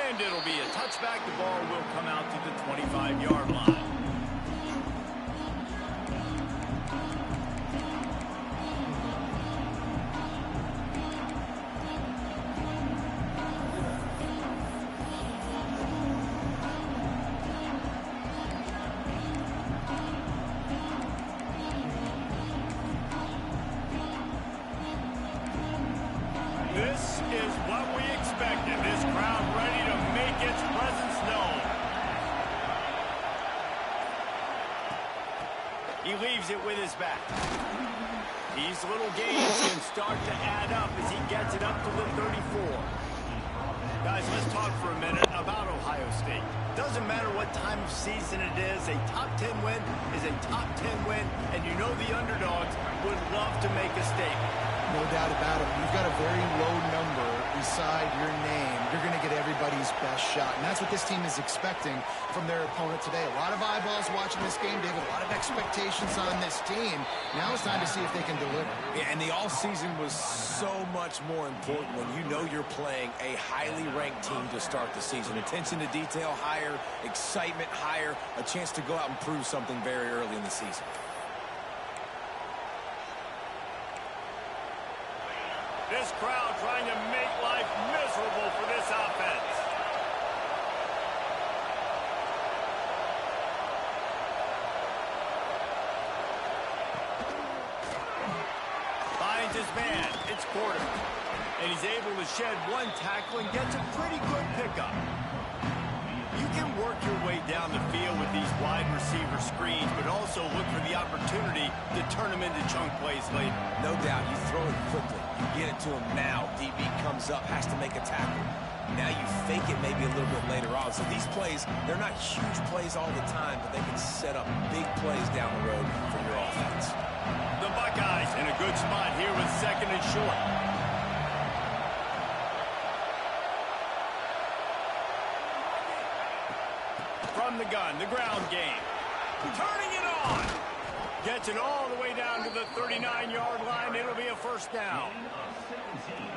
And it'll be a touchback. The ball will come out to the 25-yard line. This is what we expected. This crowd ready to make its presence known. He leaves it with his back. These little gains can start to add up as he gets it up to the 34. Guys, let's talk for a minute about Ohio State. Doesn't matter what time of season it is, a top 10 win is a top 10 win, and you know the underdogs would love to make a statement. No doubt about it. You've got a very low number beside your name. You're going to get everybody's best shot. And that's what this team is expecting from their opponent today. A lot of eyeballs watching this game, David. A lot of expectations on this team. Now it's time to see if they can deliver. Yeah, and the all-season was so much more important when you know you're playing a highly ranked team to start the season. Attention to detail higher, excitement higher, a chance to go out and prove something very early in the season. This crowd trying to make life miserable for this offense. Finds his man. It's Porter. And he's able to shed one tackle and gets a pretty good pickup. You can work your way down the field with these wide receiver screens, but also look for the opportunity to turn them into chunk plays later. No doubt, you throw it quickly. You get it to him now. DB comes up, has to make a tackle. Now you fake it maybe a little bit later on. So these plays, they're not huge plays all the time, but they can set up big plays down the road for your offense. The Buckeyes in a good spot here with second and short. From the gun, the ground game. Turning it on. Gets it all the way down to the 39-yard line. It'll be a first down.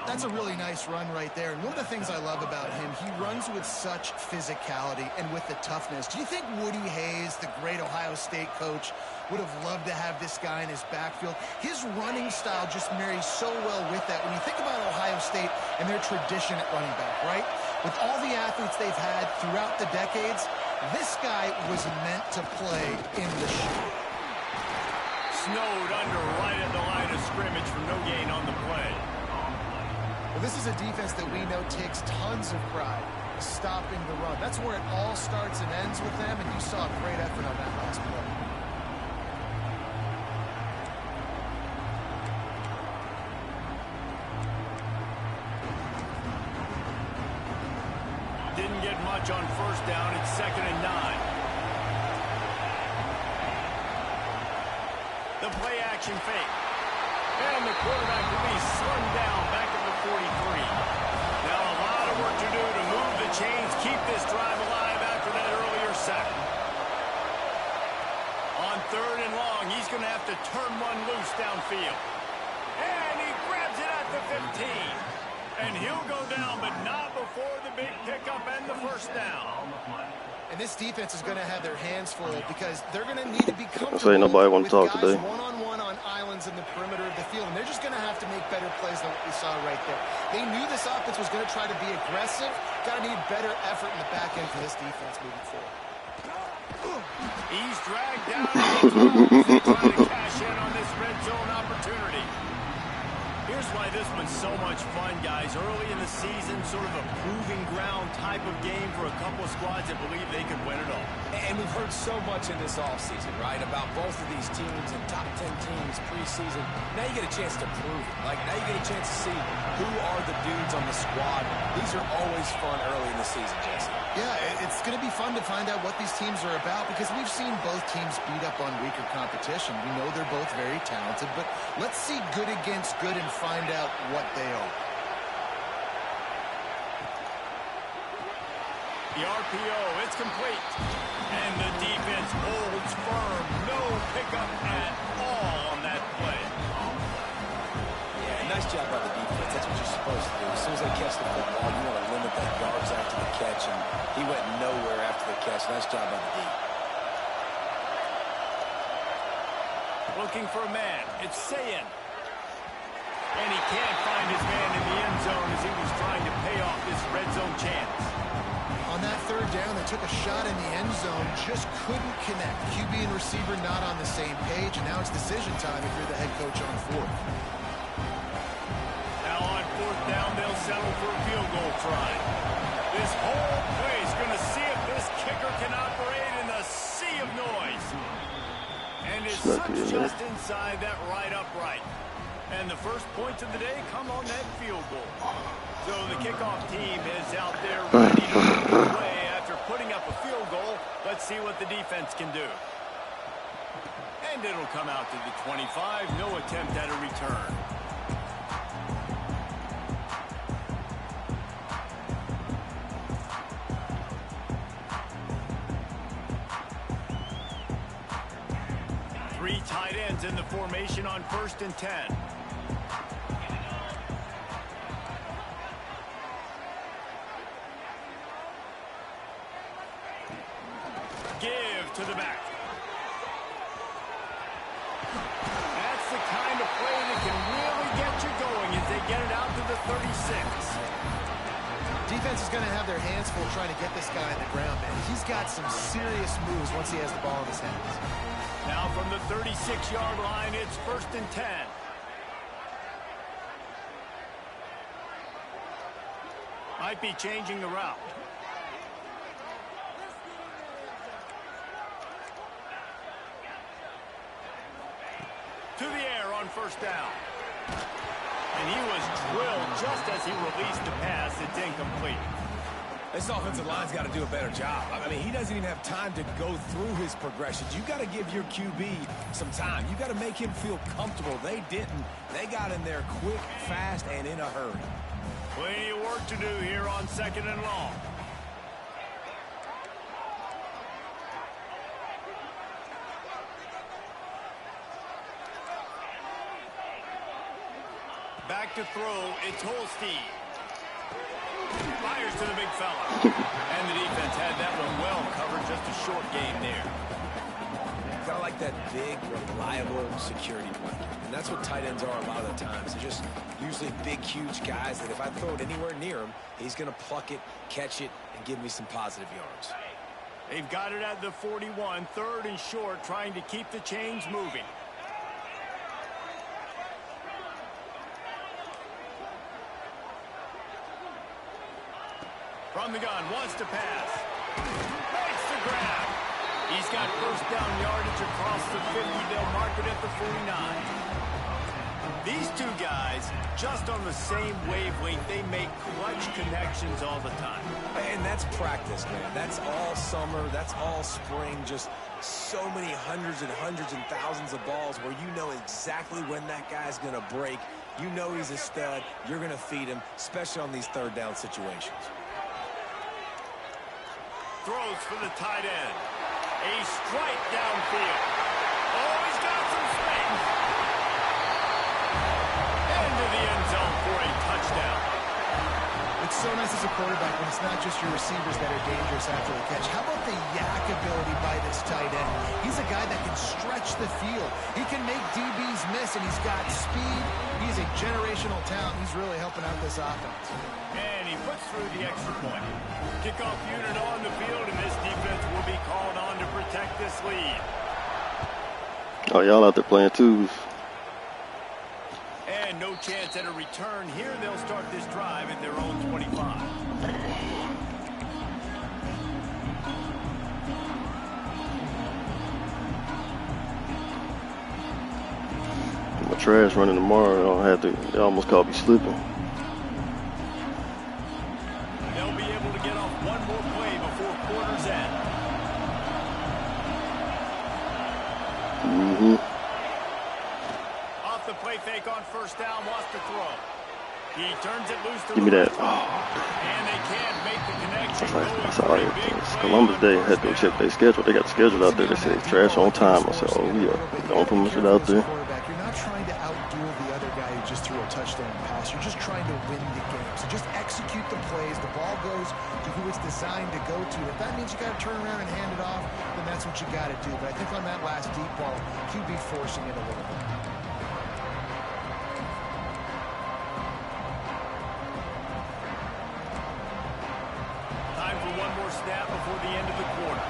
That's a really nice run right there. And one of the things I love about him, he runs with such physicality and with the toughness. Do you think Woody Hayes, the great Ohio State coach, would have loved to have this guy in his backfield? His running style just marries so well with that. When you think about Ohio State and their tradition at running back, right? With all the athletes they've had throughout the decades, this guy was meant to play in the shoe. Snowed under right at the line of scrimmage for no gain on the play. Well, this is a defense that we know takes tons of pride stopping the run. That's where it all starts and ends with them, and you saw a great effort on that last play. Didn't get much on first down. It's 2nd and 9. The play action fake. And the quarterback will be slung down back at the 43. Now a lot of work to do to move the chains, keep this drive alive after that earlier sack. On 3rd and long, he's going to have to turn one loose downfield. And he grabs it at the 15. And he'll go down, but not before the big pickup and the first down. And this defense is going to have their hands full because they're going to need to be comfortable Say nobody want with to talk guys today. one-on-one on islands in the perimeter of the field. And they're just going to have to make better plays than what we saw right there. They knew this offense was going to try to be aggressive. Got to need better effort in the back end for this defense moving forward. He's dragged down. He's trying to cash in on this red zone opportunity. Here's why this one's so much fun, guys. Early in the season, sort of a proving ground type of game for a couple of squads that believe they could win it all. And we've heard so much in this offseason, right, about both of these teams and top 10 teams preseason. Now you get a chance to prove it. Like, now you get a chance to see who are the dudes on the squad. These are always fun early in the season, Jesse. Yeah, it's going to be fun to find out what these teams are about because we've seen both teams beat up on weaker competition. We know they're both very talented, but let's see good against good and find out what they are. The RPO, it's complete. And the defense holds firm. No pickup at all on that play. Yeah, nice job by the defense. That's what you're supposed to do. As soon as they catch the football, you want to limit that yards after the catch, and he went nowhere after the catch. Nice job by the D. Looking for a man. It's Sayin. And he can't find his man in the end zone as he was trying to pay off this red zone chance. On that third down, they took a shot in the end zone, just couldn't connect. QB and receiver not on the same page, and now it's decision time if you're the head coach on fourth. Now on fourth down, they'll settle for a field goal try. This whole play is going to see if this kicker can operate in the sea of noise. And it's just inside that right upright. And the first points of the day come on that field goal. So the kickoff team is out there ready to play after putting up a field goal. Let's see what the defense can do. And it'll come out to the 25. No attempt at a return. Three tight ends in the formation on 1st and 10. Give to the back. That's the kind of play that can really get you going as they get it out to the 36. Defense is going to have their hands full trying to get this guy on the ground, man. He's got some serious moves once he has the ball in his hands. Now from the 36-yard line, it's 1st and 10. Might be changing the route. To the air on 1st down. And he was drilled just as he released the pass. It's incomplete. This offensive line's got to do a better job. I mean, he doesn't even have time to go through his progressions. You got to give your QB some time. You got to make him feel comfortable. They didn't. They got in there quick, fast, and in a hurry. Plenty of work to do here on 2nd and long. Back to throw, it's Holstein. Fires to the big fella. And the defense had that one well covered, just a short game there. Kind of like that big, reliable security blanket. And that's what tight ends are a lot of the times. They're just usually big, huge guys that if I throw it anywhere near him, he's going to pluck it, catch it, and give me some positive yards. They've got it at the 41, 3rd and short, trying to keep the chains moving. From the gun, wants to pass. Makes the grab. He's got 1st down yardage across the 50. They'll mark it at the 49. These two guys, just on the same wavelength, they make clutch connections all the time. And that's practice, man. That's all summer. That's all spring. Just so many hundreds and thousands of balls where you know exactly when that guy's going to break. You know he's a stud. You're going to feed him, especially on these 3rd down situations. Throws for the tight end. A strike downfield. Oh, he's got some space. Into the end zone for a touchdown. It's so nice as a quarterback when it's not just your receivers that are dangerous after the catch. How about the yak ability by this tight end? He's a guy that can stretch the field. He can make DBs miss, and he's got speed. He's a generational talent. He's really helping out this offense. And he puts through the extra point. Kickoff unit on the field, and this defense will be called on to protect this lead. Oh, y'all out there playing twos. And no chance at a return here. They'll start this drive at their own 25. My trash running tomorrow. I had to. They almost caught me slipping. They'll be able to get off one more play before quarter's end. Off the play fake on first down, wants to throw. He turns it loose to Give me that. Oh. And they can't make the connection. That's all right. It's Columbus Day. I had to check their schedule. They got the schedule out there. They say trash on time. I said, oh, yeah. Don't put much out there. You're not trying to outduel the other guy who just threw a touchdown pass. You're just trying to win the game. So just execute the plays. The ball goes to who it's designed to go to. If that means you got to turn around and hand it off, then that's what you got to do. But I think on that last deep ball, QB forcing it a little bit. Time for one more snap before the end of the quarter.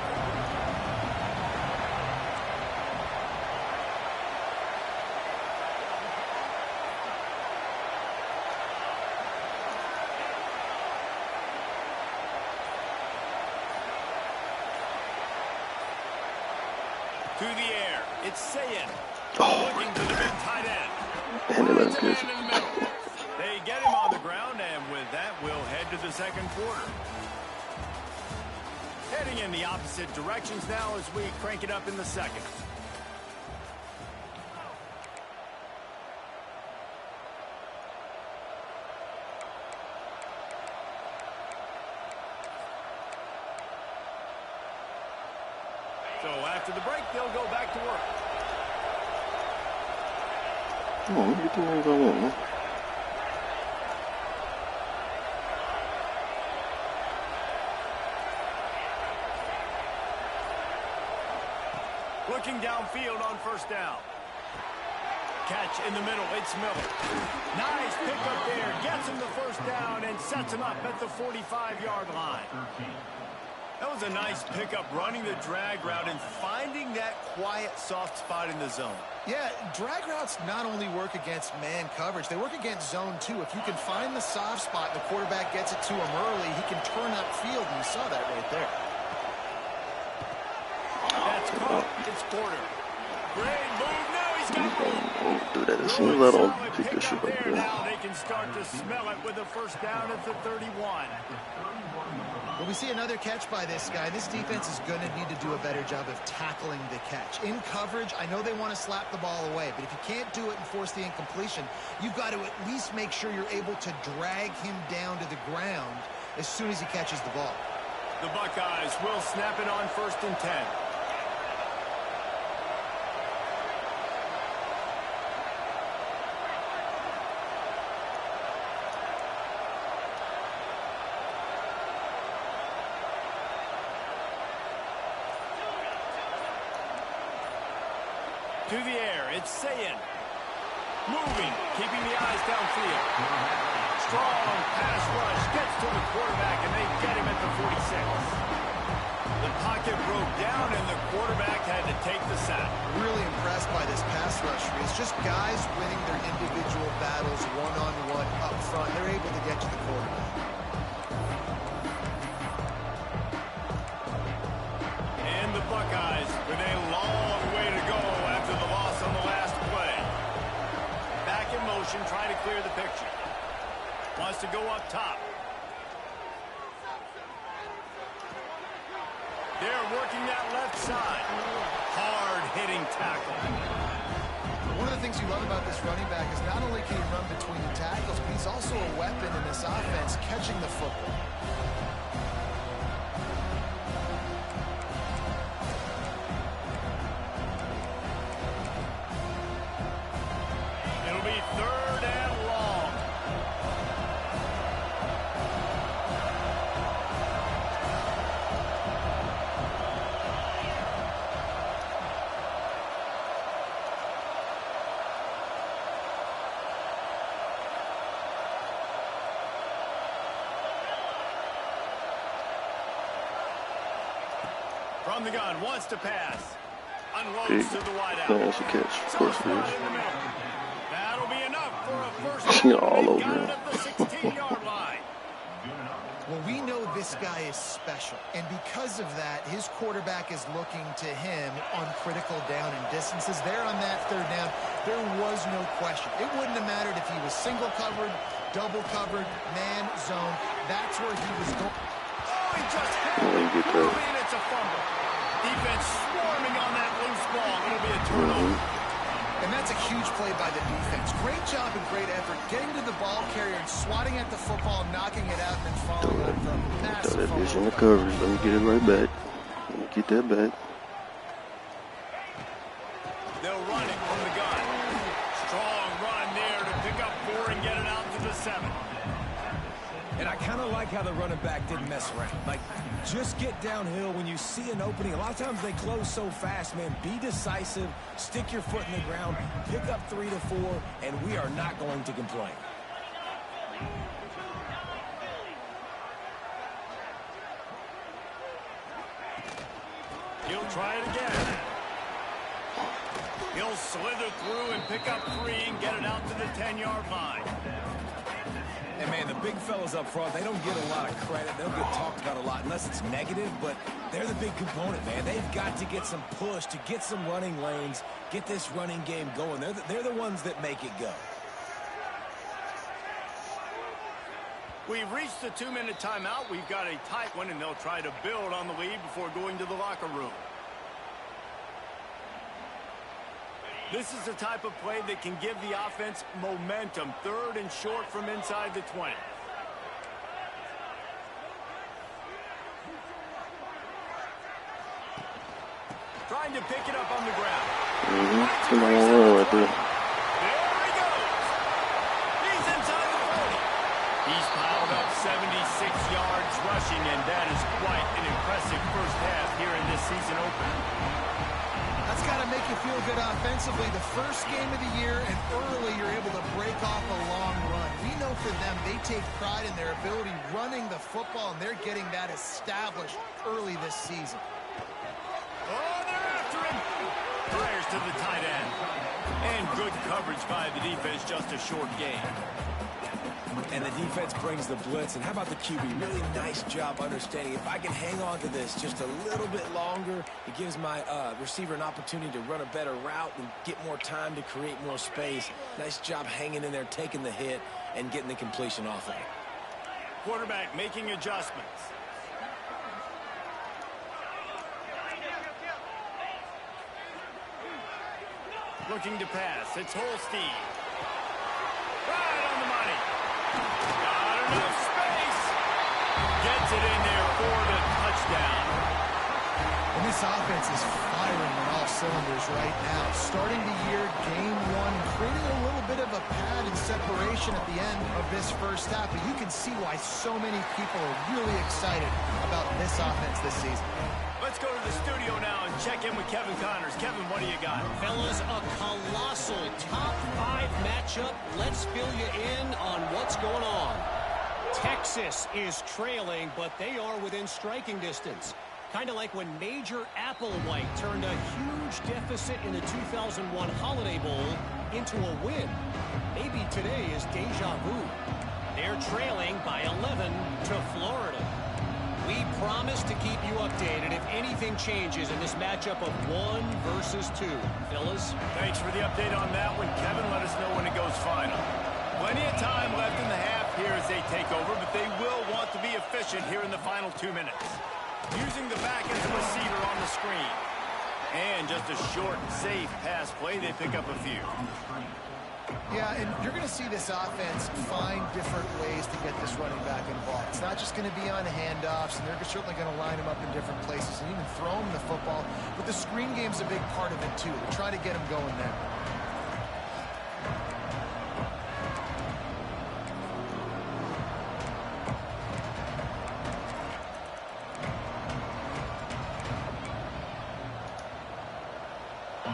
To the air, it's Sayin. Looking to the big tight end. And they let him catch it. They get him on the ground, and with that, we'll head to the second quarter. Heading in the opposite directions now as we crank it up in the second. So after the break, they'll go back to work. Come on, get the names I want, man. Looking downfield on first down. Catch in the middle, it's Miller. Nice pickup there, gets him the first down and sets him up at the 45-yard line. That was a nice pickup, running the drag route and finding that quiet, soft spot in the zone. Yeah, drag routes not only work against man coverage, they work against zone too. If you can find the soft spot, the quarterback gets it to him early, he can turn upfield, and you saw that right there. That's caught. It's Porter. Great move. Now he's got room. Don't do that. As soon as I don't pick this shit up there. Now they can start to smell it with a first down at the 31. Well, we see another catch by this guy. This defense is going to need to do a better job of tackling the catch. In coverage, I know they want to slap the ball away, but if you can't do it and force the incompletion, you've got to at least make sure you're able to drag him down to the ground as soon as he catches the ball. The Buckeyes will snap it on 1st and 10. To the air, it's Sayin. Moving, keeping the eyes downfield. Strong pass rush, gets to the quarterback, and they get him at the 46. The pocket broke down, and the quarterback had to take the sack. Really impressed by this pass rush. It's just guys winning their individual battles one-on-one up front. They're able to get to the quarterback. And the Buckeyes with a long way to go after the loss on the last play. Back in motion, trying to clear the picture. Wants to go up top. They're working that left side. Hard-hitting tackle. One of the things you love about this running back is not only can he run between the tackles, but he's also a weapon in this offense, catching the football. It'll be 3rd and long. From the gun, wants to pass. Unloads to the wideout. That's a catch. Of course it is. That'll be enough for a First You down, all they've over got him. it at the 16-yard line. Well, we know this guy is special, and because of that, his quarterback is looking to him on critical down and distances. There on that third down, there was no question. It wouldn't have mattered if he was single covered, double covered, man, zone. That's where he was going. Oh, he just had Yeah, you it. get that. And it's a fumble. Defense swarming on that loose ball. It'll be a turnover. And that's a huge play by the defense. Great job and great effort getting to the ball carrier and swatting at the football, knocking it out, and then following up for a Throw massive that bitch in the fumble. coverage. Let me get it right back. Let me get that back. They'll run it from the gun. Strong run there to pick up 4 and get it out to the 7. And I kind of like how the running back didn't mess around. Like, just get downhill when you see an opening. A lot of times they close so fast, man. Be decisive, stick your foot in the ground, pick up 3 to 4, and we are not going to complain. He'll try it again. He'll slither through and pick up 3 and get it out to the 10-yard line. And, man, the big fellas up front, they don't get a lot of credit. They don't get talked about a lot unless it's negative, but they're the big component, man. They've got to get some push, to get some running lanes, get this running game going. They're the ones that make it go. We've reached the 2-minute timeout. We've got a tight one, and they'll try to build on the lead before going to the locker room. This is the type of play that can give the offense momentum. 3rd and short from inside the 20. Trying to pick it up on the ground. Come on, run right there. There he goes. He's inside the 40. He's piled up 76 yards rushing, and that is quite an impressive first half here in this season opener. That's got to make you feel good offensively. The first game of the year, and early you're able to break off a long run. We know for them, they take pride in their ability running the football, and they're getting that established early this season. Oh, they're after him. Fires to the tight end. And good coverage by the defense, just a short gain. And the defense brings the blitz. And how about the QB? Really nice job understanding. If I can hang on to this just a little bit longer, it gives my receiver an opportunity to run a better route and get more time to create more space. Nice job hanging in there, taking the hit, and getting the completion off of it. Quarterback making adjustments. Looking to pass. It's Holstein. Right on the money. Got enough space. Gets it in there for the touchdown. And this offense is firing on all cylinders right now. Starting the year, game 1, creating a little bit of a pad and separation at the end of this first half. But you can see why so many people are really excited about this offense this season. Let's go to the studio now and check in with Kevin Connors. Kevin, what do you got? Fellas, a colossal top 5 matchup. Let's fill you in on what's going on. Texas is trailing, but they are within striking distance. Kind of like when Major Applewhite turned a huge deficit in the 2001 Holiday Bowl into a win. Maybe today is deja vu. They're trailing by 11 to Florida. We promise to keep you updated if anything changes in this matchup of 1 versus 2. Fellas? Thanks for the update on that one, Kevin. Let us know when it goes final. Plenty of time left in the half here as they take over, but they will want to be efficient here in the final 2 minutes. Using the back as a receiver on the screen. And just a short, safe pass play. They pick up a few. Yeah, and you're going to see this offense find different ways to get this running back involved. It's not just going to be on handoffs, and they're certainly going to line him up in different places and even throw him the football. But the screen game's a big part of it, too. They try to get him going there.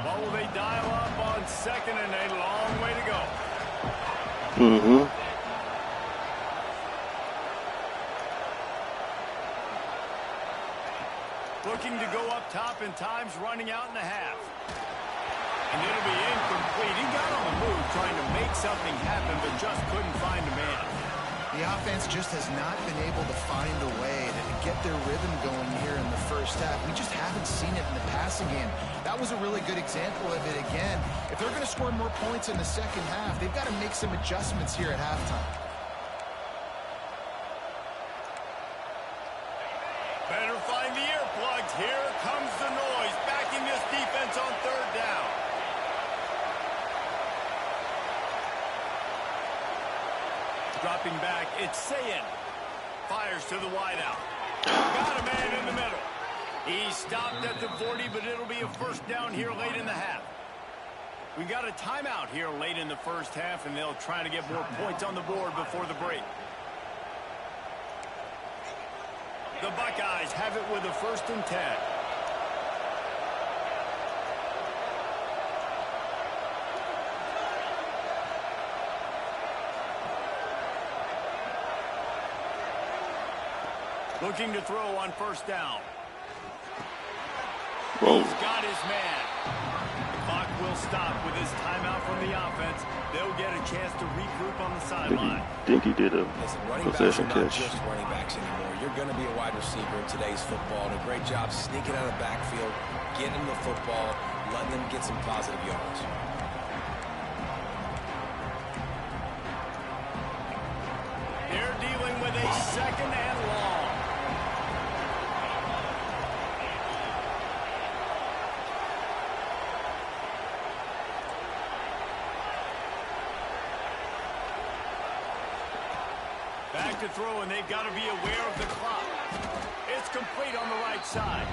What will they dial up on second and a long way to go? Looking to go up top, and time's running out in the half. And it'll be incomplete. He got on the move trying to make something happen, but just couldn't find a man. The offense just has not been able to find a way to get their rhythm going here in the first half. We just haven't seen it in the passing game. That was a really good example of it again. If they're going to score more points in the second half, they've got to make some adjustments here at halftime. Better find the earplugs. Here comes the noise. Backing this defense on third down. Dropping back, it's Sayin. Fires to the wideout. Got a man in the middle. He stopped at the 40, but it'll be a first down here late in the half. We got a timeout here late in the first half, and they'll try to get more points on the board before the break. The Buckeyes have it with a 1st and 10. Looking to throw on first down. Whoa. He's got his man. The clock will stop with his timeout from the offense. They'll get a chance to regroup on the sideline. Think he did a possession Not catch. just running backs anymore. You're going to be a wide receiver in today's football. And a great job sneaking out of the backfield, getting the football, letting them get some positive yards. They're dealing with a 2nd and long. Back to throw, and they've got to be aware of the clock. It's complete on the right side.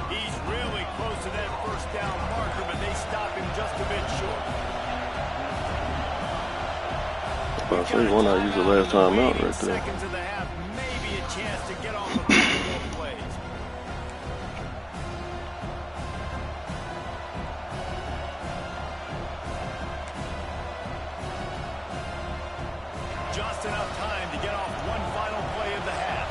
He's really close to that first down marker, but they stop him just a bit short. I say one I used the last time out right there. Seconds of the half, maybe a chance to get off the field plays. Just enough time to get off one final play of the half.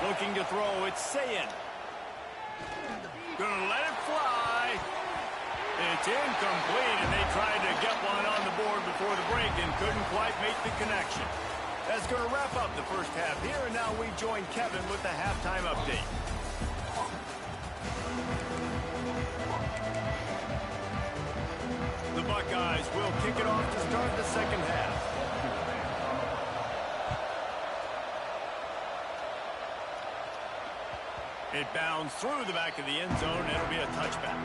Looking to throw, it's Sayin. Gonna let it fly. It's incomplete, and they tried to get one on the board before the break and couldn't quite make the connection. That's going to wrap up the first half here, and now we join Kevin with the halftime update. The Buckeyes will kick it off to start the second half. It bounds through the back of the end zone, and it'll be a touchback.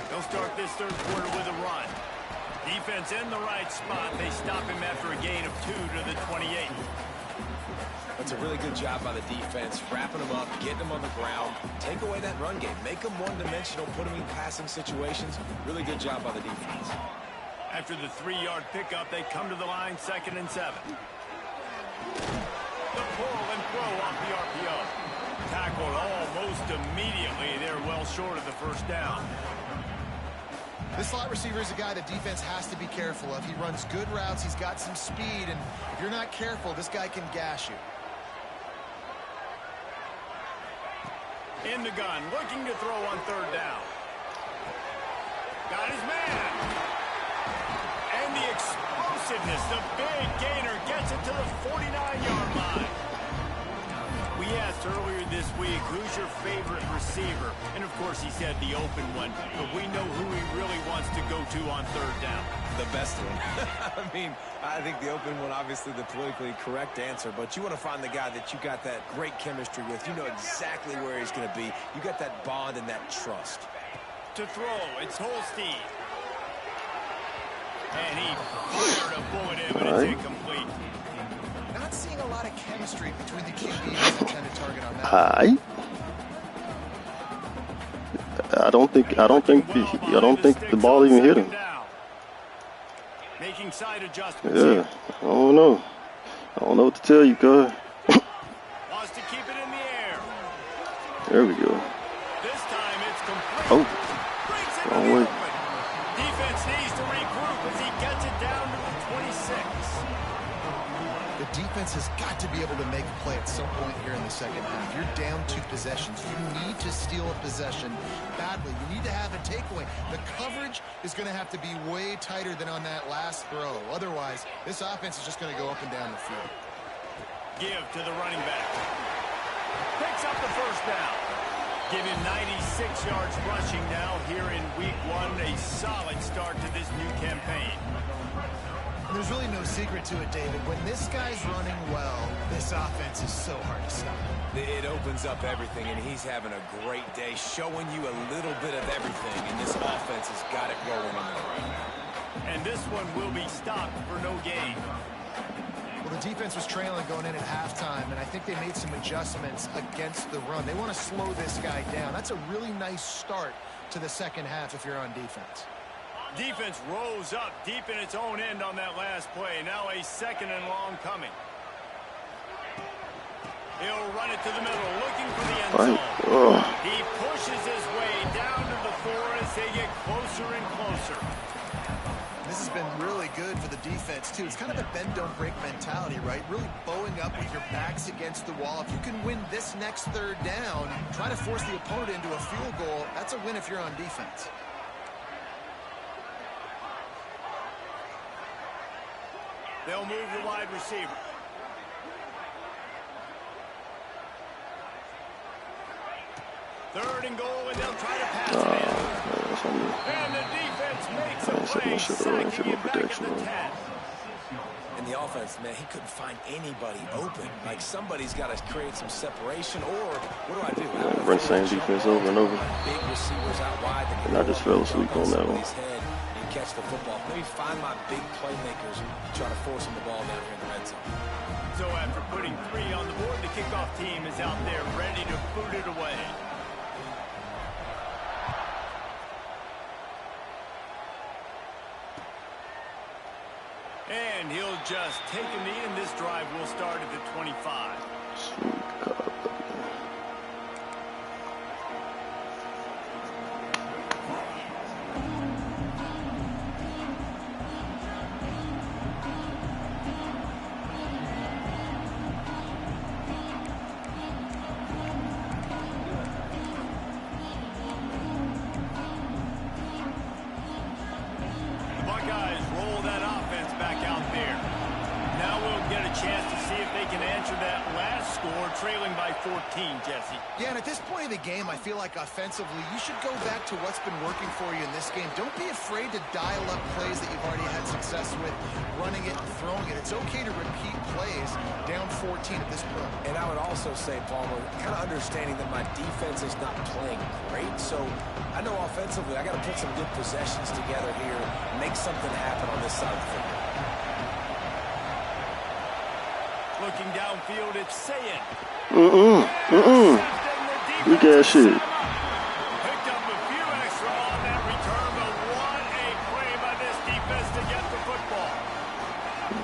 They'll start this third quarter with a run. Defense in the right spot. They stop him after a gain of 2 to the 28. That's a really good job by the defense, wrapping them up, getting them on the ground, take away that run game, make them one-dimensional, put them in passing situations. Really good job by the defense. After the 3-yard pickup, they come to the line 2nd and 7. The pull and throw off the RPO. Tackled almost immediately. They're well short of the first down. This slot receiver is a guy the defense has to be careful of. He runs good routes. He's got some speed, and if you're not careful, this guy can gash you. In the gun, looking to throw on third down. Got his man. And the explosiveness, the big gainer gets it to the 49-yard line. We asked earlier this week, who's your favorite receiver? And, of course, he said the open one. But we know who he really wants to go to on third down. The best one. I mean, I think the open one, obviously the politically correct answer, but you want to find the guy that you got that great chemistry with. You know exactly where he's going to be. You got that bond and that trust. To throw, it's Holstein. And he fired a bullet in, but it's incomplete. Not seeing a lot of chemistry between the QBs and intended target on that. Hi. I don't think the ball even hit him. Making side adjustments. Yeah, I don't know. I don't know what to tell you, guys. Wants to keep it in the air. There we go. This time it's complete. Oh, Brings it wrong to the way. open. Defense needs to regroup as he gets it down to the 26. The defense has got to be able to make a play at some point here in the second half. You're down 2 possessions. You need to steal a possession badly. You need to have a takeaway. The coverage is going to have to be way tighter than on that last throw. Otherwise, this offense is just going to go up and down the field. Give to the running back. Picks up the first down. Give him 96 yards rushing now here in week 1. A solid start to this new campaign. There's really no secret to it, David. When this guy's running well, this offense is so hard to stop. It opens up everything, and he's having a great day, showing you a little bit of everything, and this offense has got it rolling on the ground. And this one will be stopped for no gain. Well, the defense was trailing going in at halftime, and I think they made some adjustments against the run. They want to slow this guy down. That's a really nice start to the second half if you're on defense. Defense rose up deep in its own end on that last play. Now a second and long coming. He'll run it to the middle, looking for the end zone. He pushes his way down to the 4 as they get closer and closer. This has been really good for the defense, too. It's kind of a bend-don't-break mentality, right? Really bowing up with your backs against the wall. If you can win this next third down, try to force the opponent into a field goal. That's a win if you're on defense. They'll move the wide receiver. Third and goal, and they'll try to pass it in. And the defense makes a play, sacking him back at the 10. And the offense, man, he couldn't find anybody open. Like, somebody's got to create some separation, or what do? Run same defense over and over. Big receivers out wide. And I just fell asleep on that one. Catch the football. Maybe find my big playmakers and try to force them the ball down here in the red zone. So after putting 3 on the board, the kickoff team is out there ready to boot it away. And he'll just take a knee, and this drive will start at the 25. Sweet God. Trailing by 14, Jesse. Yeah, and at this point of the game, I feel like offensively, you should go back to what's been working for you in this game. Don't be afraid to dial up plays that you've already had success with, running it and throwing it. It's okay to repeat plays down 14 at this point. And I would also say, Palmer, kind of understanding that my defense is not playing great, so I know offensively I got to put some good possessions together here and make something happen on this side of the football. Looking downfield, it's Sayin. Weak ass shit. Picked up a few extra on that return, but what a play by this defense to get the football.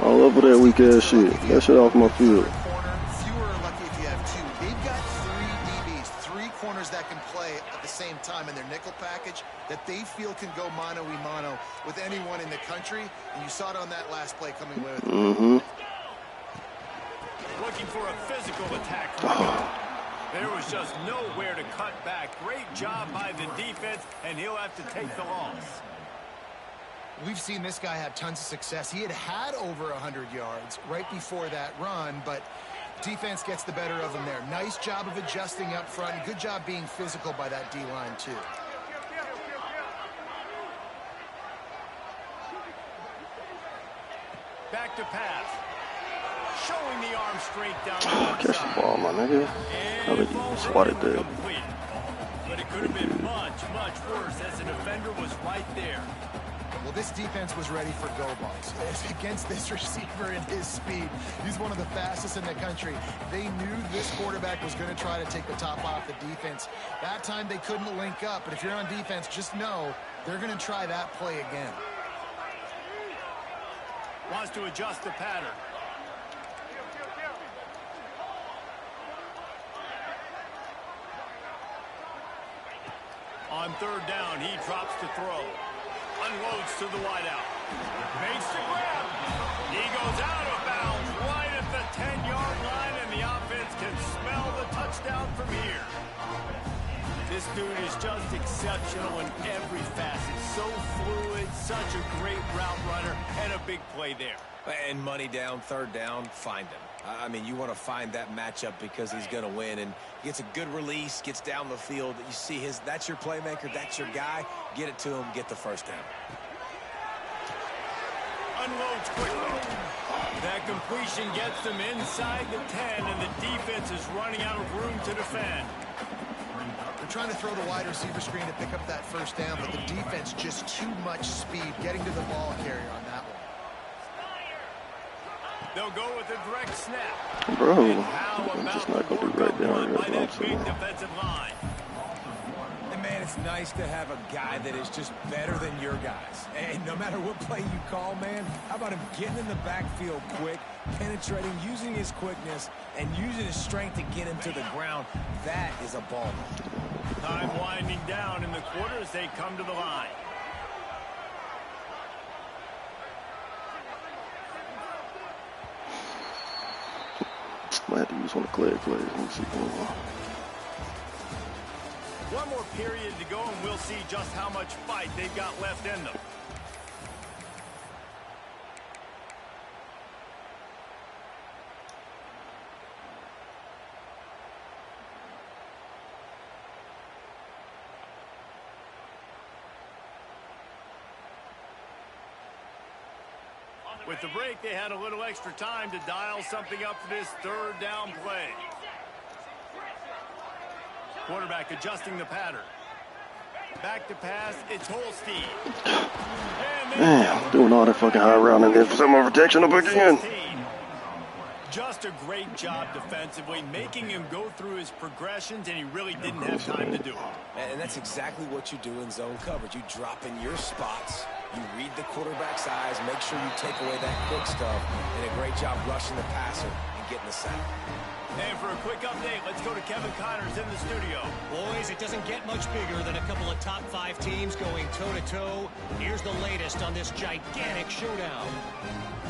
All over that weak ass shit. That shit off my field. Fewer are lucky if you have 2. They've got 3 DBs, 3 corners that can play at the same time in their nickel package that they feel can go mano-a-mano with anyone in the country. And you saw it on that last play coming away with it. Looking for a physical attack. There was just nowhere to cut back. Great job by the defense, and he'll have to take the loss. We've seen this guy have tons of success. He had over 100 yards right before that run, but defense gets the better of him there. Nice job of adjusting up front. Good job being physical by that D-line, too. Back to pass. Showing the arm straight down the Catch the ball, my nigga. I would swatted that. But it could have been much, much worse as the defender was right there. Well, this defense was ready for go balls. Against this receiver and his speed, he's one of the fastest in the country. They knew this quarterback was going to try to take the top off the defense. That time they couldn't link up, but if you're on defense, just know they're going to try that play again. Wants to adjust the pattern. On third down, he drops to throw. Unloads to the wideout. Makes the grab. He goes out of bounds right at the 10-yard line, and the offense can smell the touchdown from here. This dude is just exceptional in every facet. So fluid, such a great route runner, and a big play there. And money down, third down, find him. I mean, you want to find that matchup because he's going to win, and he gets a good release, gets down the field. You see that's your playmaker, that's your guy. Get it to him, get the first down. Unloads quickly. That completion gets them inside the 10, and the defense is running out of room to defend. They're trying to throw the wide receiver screen to pick up that first down, but the defense just too much speed getting to the ball carrier on that one. They'll go with a direct snap. Bro, How I'm about just the not going to work do right up down front here. by that That's what I'm big saying. defensive line? And man, it's nice to have a guy that is just better than your guys. And no matter what play you call, man, how about him getting in the backfield quick, penetrating, using his quickness, and using his strength to get him to the ground? That is a ball. Time winding down in the quarter as they come to the line. Might have to use one of Claire's plays. Let me see. One more period to go, and we'll see just how much fight they've got left in them. With the break, they had a little extra time to dial something up for this third down play. Quarterback adjusting the pattern. Back to pass, it's Holstein. Man, doing all that fucking high round and then for some more protection up again. Just a great job defensively, making him go through his progressions, and he really didn't have time to do it. And that's exactly what you do in zone coverage. You drop in your spots, you read the quarterback's eyes, make sure you take away that quick stuff, and a great job rushing the passer and getting the sack. And for a quick update, let's go to Kevin Connors in the studio. Boys, it doesn't get much bigger than a couple of top 5 teams going toe-to-toe. Here's the latest on this gigantic showdown.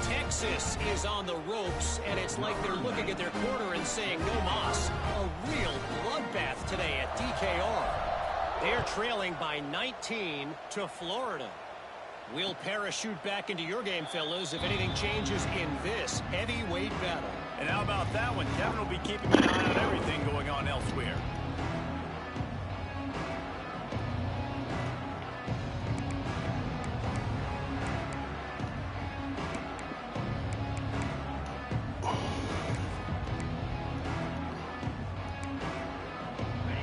Texas is on the ropes, and it's like they're looking at their corner and saying, no mas. A real bloodbath today at DKR. They're trailing by 19 to Florida. We'll parachute back into your game, fellas, if anything changes in this heavyweight battle. And how about that one? Kevin will be keeping an eye on everything going on elsewhere.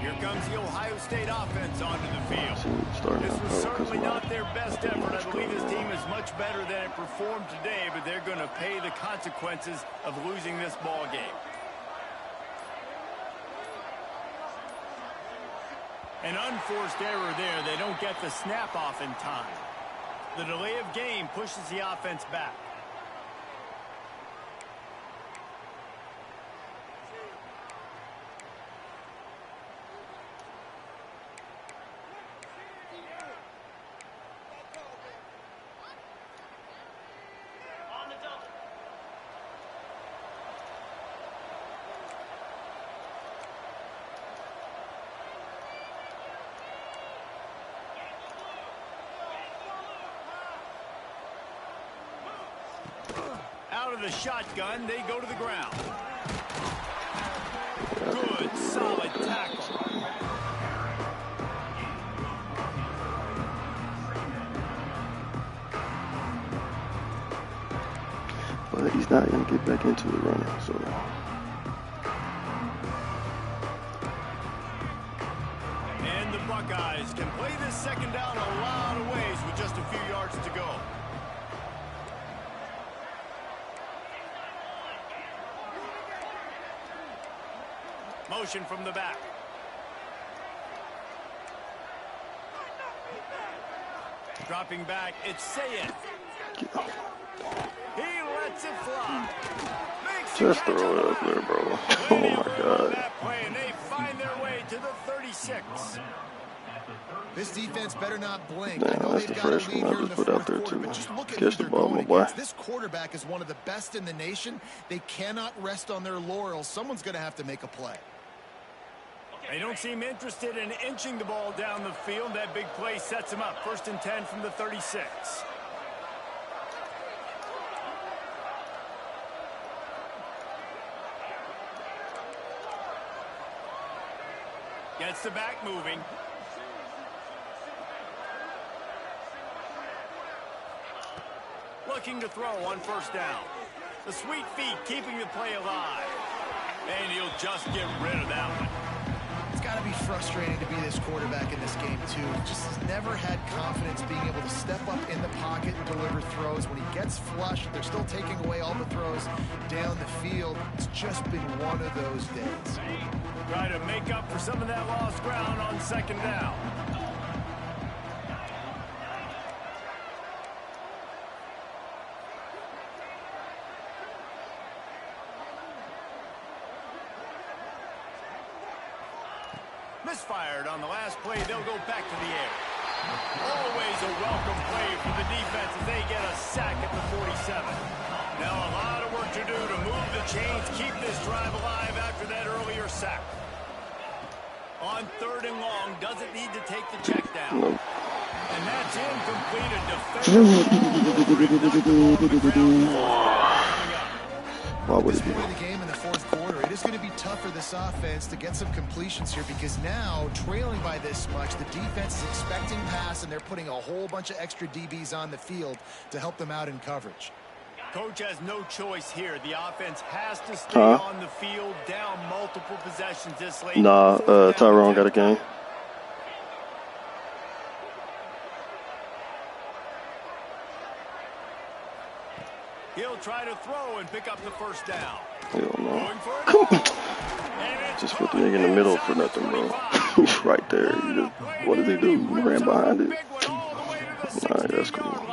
Here comes the Ohio State offense onto the field. This was certainly not their best effort. I believe this team is much better than it performed today, but they're going to pay the consequences of losing this ball game. An unforced error there. They don't get the snap off in time. The delay of game pushes the offense back. Out of the shotgun, they go to the ground. Good, solid tackle. But he's not going to get back into it running, so. And the Buckeyes Buckeyes can play this second down a lot of ways with just a few yards to go. Motion from the back. Dropping back, it's Sayed. He lets it fly. Just throw it up there, bro. Oh my God. And they find their way to the 36. This defense better not blink. Damn, that's the freshman I just put out there too. Catch the ball, my boy. This quarterback is one of the best in the nation. They cannot rest on their laurels. Someone's going to have to make a play. They don't seem interested in inching the ball down the field. That big play sets him up. 1st and 10 from the 36. Gets the back moving. Looking to throw on 1st down. The sweet feet keeping the play alive. And he'll just get rid of that one. It's got to be frustrating to be this quarterback in this game, too. Just has never had confidence being able to step up in the pocket and deliver throws. When he gets flushed, they're still taking away all the throws down the field. It's just been one of those days. Try to make up for some of that lost ground on 2nd down. Misfired on the last play. They'll go back to the air. Always a welcome play for the defense as they get a sack at the 47. Now a lot of work to do to move the chains, keep this drive alive after that earlier sack. On 3rd and long, doesn't need to take the check down. And that's incomplete. Why would it be? The game in the 4th quarter, it is going to be tough for this offense to get some completions here because now, trailing by this much, the defense is expecting pass, and they're putting a whole bunch of extra DBs on the field to help them out in coverage. Coach has no choice here. The offense has to stay on the field, down multiple possessions this late. Nah, Tyrone got a game. He'll try to throw and pick up the 1st down. Hell no. Come on. Just put the nigga in the middle for nothing, bro. Right there. What did he do? He ran behind it. Alright, that's cool.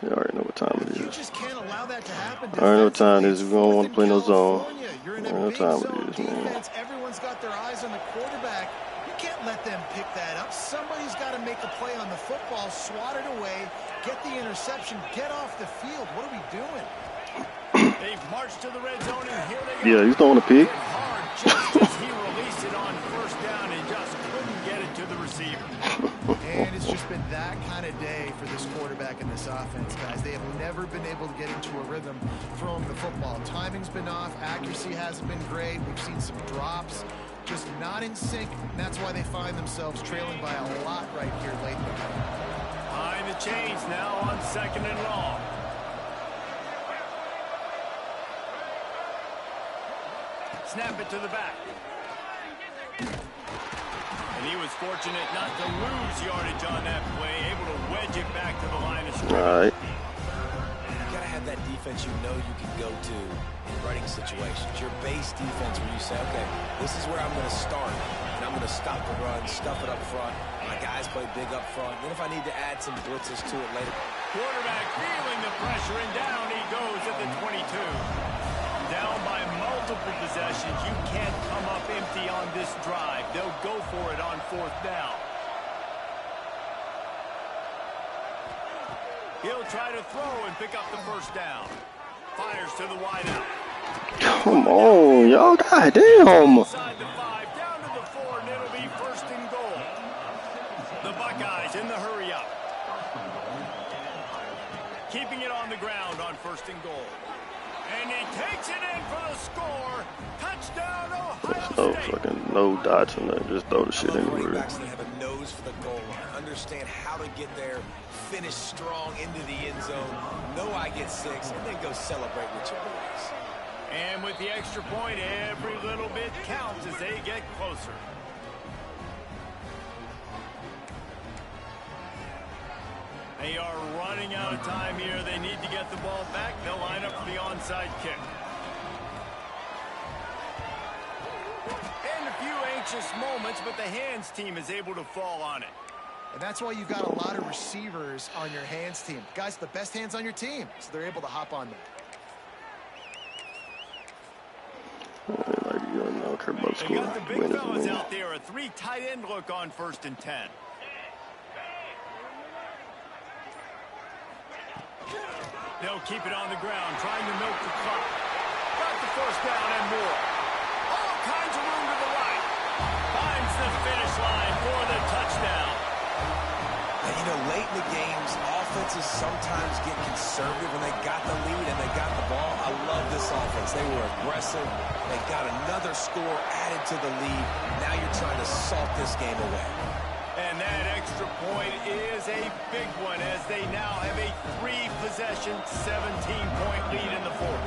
You already know what time it is. I already know what time it is. We don't want to play no zone. I already know what time it is, man. Everyone's got their eyes on the quarterback. You can't let them pick that up. Somebody's got to make a play on the football, swat it away, get the interception, get off the field. What are we doing? They've marched to the red zone, and here they go. Yeah, he's throwing a pick. Hard just as he released it on 1st down and just couldn't get it to the receiver. And it's just been that kind of day for this quarterback and this offense, guys. They have never been able to get into a rhythm throwing the football. Timing's been off. Accuracy hasn't been great. We've seen some drops. Just not in sync. And that's why they find themselves trailing by a lot right here late in the game. Behind the chains now on 2nd and long. Snap it to the back. And he was fortunate not to lose yardage on that play, able to wedge it back to the line of scrimmage. All right. You got to have that defense you know you can go to in running situations. Your base defense where you say, okay, this is where I'm going to start, and I'm going to stop the run, stuff it up front. My guys play big up front. Then if I need to add some blitzes to it later. Quarterback feeling the pressure, and down he goes at the 22. Down by multiple possessions. You can't come up empty on this drive. They'll go for it on 4th down. He'll try to throw and pick up the 1st down. Fires to the wideout. Come on, y'all. Goddamn. Inside the 5, down to the 4, and it'll be 1st and goal. The Buckeyes in the hurry up. Keeping it on the ground on 1st and goal. And he takes it in for the score. Touchdown, Ohio Oh, State. fucking no dots in there. Just throw the shit anywhere. That have a nose for the goal line. Understand how to get there, finish strong into the end zone. Know I get 6, and then go celebrate with your boys. And with the extra point, every little bit counts as they get closer. They are running out of time here. They need to get the ball back. They'll line up for the onside kick. And a few anxious moments, but the hands team is able to fall on it. And that's why you've got a lot of receivers on your hands team. Guys, the best hands on your team, so they're able to hop on them. They got the big fellas out there. A 3 tight end look on 1st and 10. They'll keep it on the ground, trying to milk the clock. Got the 1st down and more. All kinds of room to the right. Finds the finish line for the touchdown. And, you know, late in the games, offenses sometimes get conservative when they got the lead and they got the ball. I love this offense. They were aggressive. They got another score added to the lead. Now you're trying to salt this game away. And that extra point is a big one as they now have a 3-possession, 17-point lead in the 4th.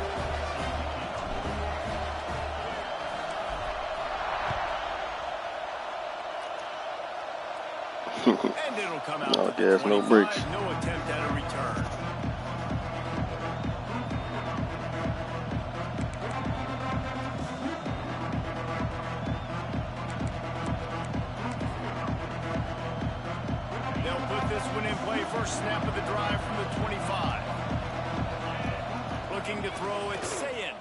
And it'll come out. No gas, no brakes. No attempt at a return. They'll put this one in play. First snap of the drive from the 25. Looking to throw it, Sayin.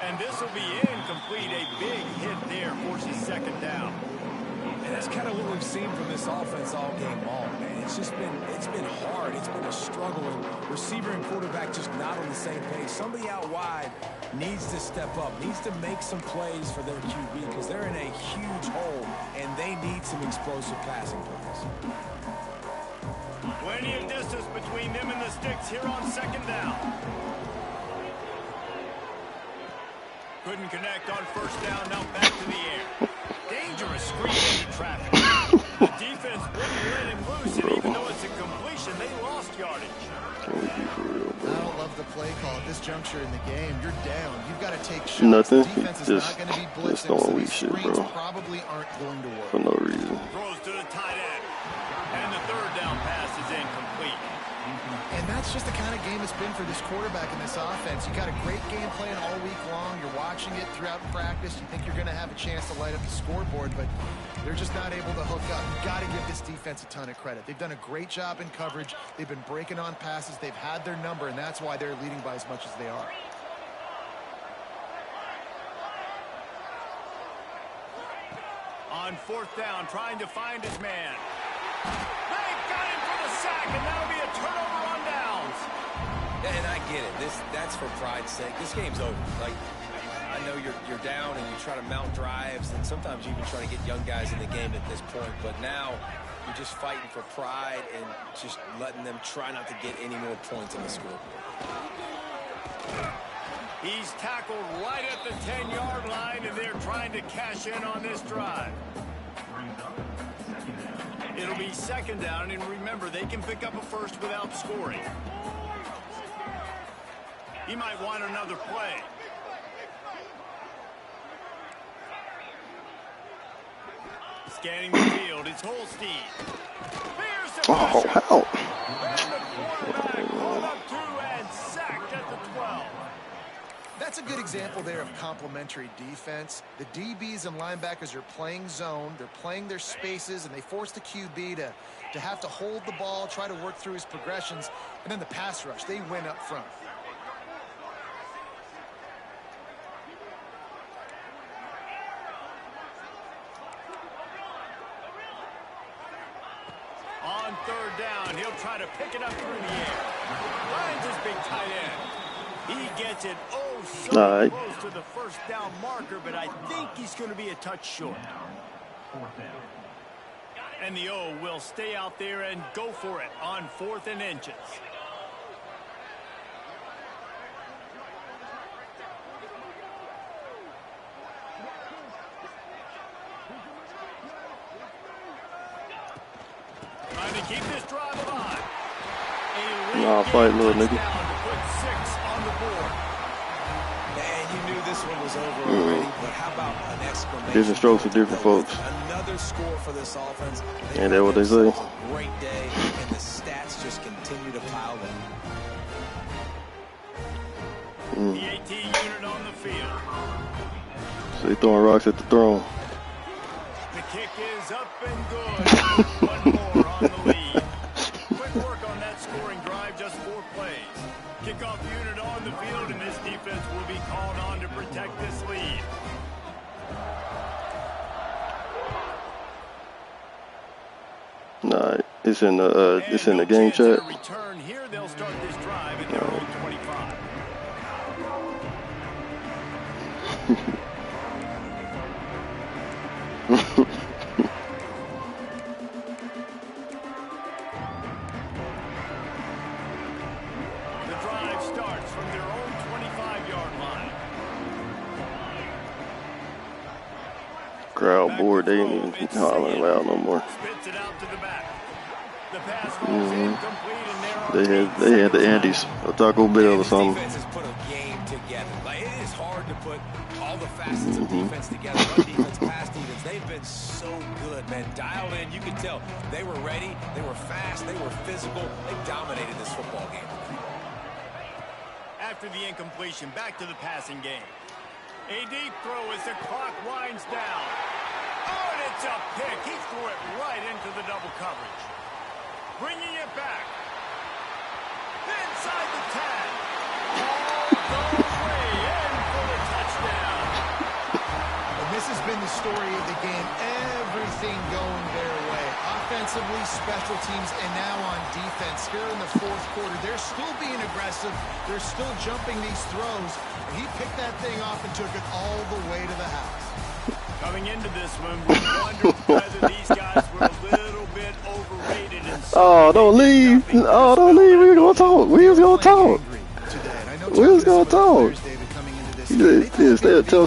And this will be incomplete. A big hit there, forces 2nd down. And that's kind of what we've seen from this offense all game long, man. It's been hard. It's been a struggle. And receiver and quarterback just not on the same page. Somebody out wide needs to step up, needs to make some plays for their QB because they're in a huge hole, and they need some explosive passing plays. Plenty of distance between them and the sticks here on 2nd down. Couldn't connect on 1st down. Now back to the air. Dangerous screen into traffic. The defense wouldn't let him loose, and even though it's a completion, they lost yardage. I don't love the play call at this juncture in the game. You're down. You've got to take shots. Nothing. The defense is not going to be blitzing, so these screens probably aren't going to work. For no reason. Throws to the tight end. And the 3rd down pass is incomplete. And that's just the kind of game it's been for this quarterback in this offense. You got a great game plan all week long. You're watching it throughout practice. You think you're going to have a chance to light up the scoreboard, but they're just not able to hook up. You've got to give this defense a ton of credit. They've done a great job in coverage. They've been breaking on passes. They've had their number, and that's why they're leading by as much as they are. On 4th down, trying to find his man. They've got him for the sack, and that'll be a turnover on downs. And I get it. That's for pride's sake. This game's over. Like, I know you're down and you try to mount drives, and sometimes you even try to get young guys in the game at this point. But now you're just fighting for pride and just letting them try not to get any more points on the scoreboard. He's tackled right at the 10-yard line, and they're trying to cash in on this drive. It'll be 2nd down, and remember, they can pick up a first without scoring. He might want another play. Scanning the field, it's Holstein. Here's the Oh, how? And the quarterback pulled up 2 and sacked at the 12. That's a good example there of complementary defense. The DBs and linebackers are playing zone. They're playing their spaces, and they force the QB to have to hold the ball, try to work through his progressions. And then the pass rush, they win up front. On 3rd down, he'll try to pick it up through the air. Finds his big tight end. He gets it so close to the 1st down marker, but I think he's going to be a touch short. And the O will stay out there and go for it on 4th and inches. Trying to keep this drive alive. Nah, fight, little nigga. And you knew this one was over already, but how about an exclamation? Different strokes for different folks. Another score for this offense. Ain't that what they say? Great day, and the stats just continue to pile in. The AT unit on the field. So they throwing rocks at the throne. The kick is up and good. One more on the lead. Quick work on that scoring drive, just 4 plays. Kickoff unit on the field, and this defense will be called on to protect this lead. Nah, it's in the game chat. Return here, they'll start this drive at their own 25. The drive starts from their own 25-yard line. Crowd bored, they ain't even hollering loud no more. Spits it out to the back. The pass falls incomplete, and They had the Andes, a Taco Bell or something. Defense has put a game together. Like, it is hard to put all the facets of defense together. Run defense, pass defense. They've been so good, man. Dialed in. You could tell they were ready. They were fast. They were physical. They dominated this football game. after the incompletion, back to the passing game. A deep throw as the clock winds down. Oh, and it's a pick. He threw it right into the double coverage. Bringing it back. Inside the 10. All the way in for the touchdown. And this has been the story of the game. Everything going their way. Offensively, special teams, and now on defense. Here in the fourth quarter, they're still being aggressive. They're still jumping these throws. And he picked that thing off and took it all the way to the house. Coming into this one, we wondered whether these guys were a little bit overrated. Oh, don't leave. Oh, don't leave. We was going to talk. We was going to talk. We was going to talk.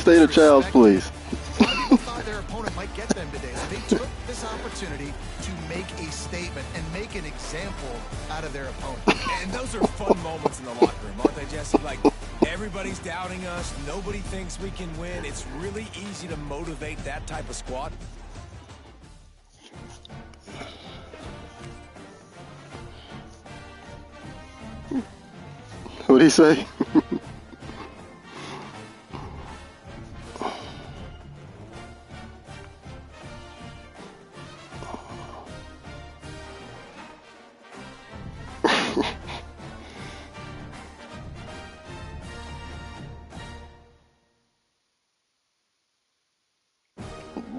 Stay the child's place. Thought their opponent might get them today. So they took this opportunity to make a statement and make an example out of their opponent. And those are fun moments in the locker room, aren't they, Jesse? Like, everybody's doubting us. Nobody thinks we can win. It's really easy to motivate that type of squad. What'd he say?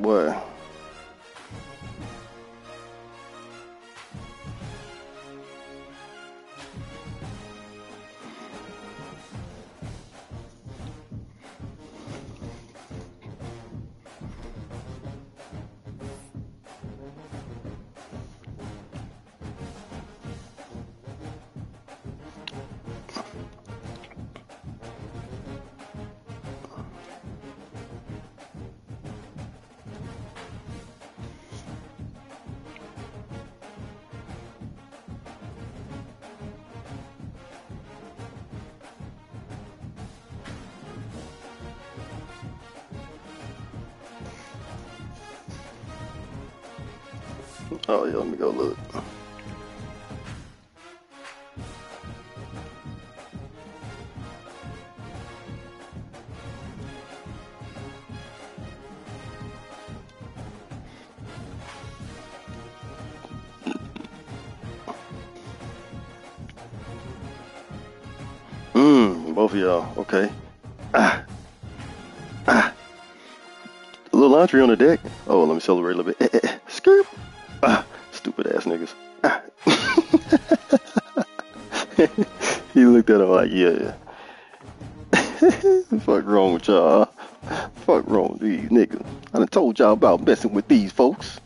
Boy. Oh, yeah, let me go look. Both of y'all. Okay. A little entry on the deck. Oh, let me celebrate a little bit. Skirt. Stupid ass niggas. He looked at him like, yeah. Fuck wrong with y'all? Fuck wrong with these niggas? I done told y'all about messing with these folks.